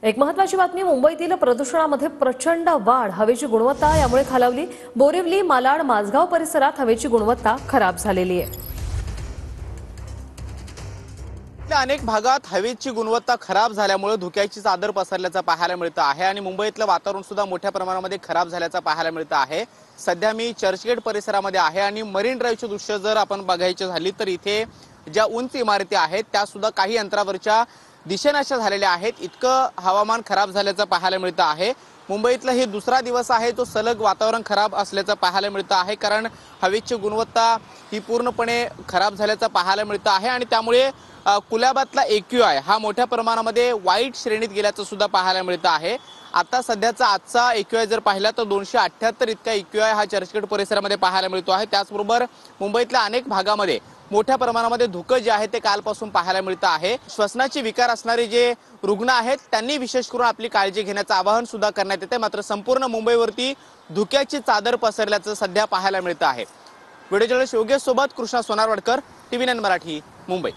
एक महत्त्वाची बातमी मुंबईतील प्रदूषणामध्ये प्रचंड वाढ, हवेची गुणवत्ता यामुळे खालावली। बोरिवली, मालाड, माझगाव परिसरात हवेची गुणवत्ता खराब झालेली आहे। अनेक भागात हवेची गुणवत्ता खराब झाल्यामुळे धुक्याची चादर पसरल्याचं पाहायला मिळतं आहे आणि मुंबईतलं वातावरण सुद्धा मोठ्या प्रमाणामध्ये खराब झाल्याचं पाहायला मिळतं आहे। सध्या मी चर्चगेट परिसरामध्ये आहे आणि मरीन ड्राईव्हची दृश्य जर आपण बघायची झाली तर इथे ज्या उंच इमारती आहेत त्या सुद्धा काही अंतरावरच्या दिशेनाशा झालेल्या आहेत। इतकं हवामान खराब झाल्याचं पाहायला मिळतं आहे। मुंबईतला हे दुसरा दिवस आहे तो सलग वातावरण खराब असल्याचं पाहायला मिळतं आहे, कारण हवेची गुणवत्ता ही पूर्णपणे खराब झाल्याचं पाहायला मिळतं आहे आणि त्यामुळे कुलाब्यातला AQI हा मोठ्या प्रमाणामध्ये वाईट श्रेणीत गेल्याचं सुद्धा पाहायला मिळतं आहे। आता सध्याचा आजचा AQI जर पाहिला तर 278 इतका AQI हा चर्चगेट परिसरामध्ये पाहायला मिळतो आहे। त्याचबरोबर मुंबईतल्या अनेक भागामध्ये मोठ्या प्रमाणामध्ये धुकं जे आहे ते कालपासून पाहायला मिळतं आहे। श्वसनाचे विकार असणारे जे रुग्ण आहेत त्यांनी विशेष करून आपली काळजी घेण्याचं आवाहन सुद्धा करण्यात येते। मात्र संपूर्ण मुंबईवरती धुक्याची चादर पसरल्याचं सध्या पाहायला मिळतं आहे। व्हिडिओ जर्नलिस्ट योगेश सोबत कृष्णा सोनारवाडकर, TV9 मराठी, मुंबई।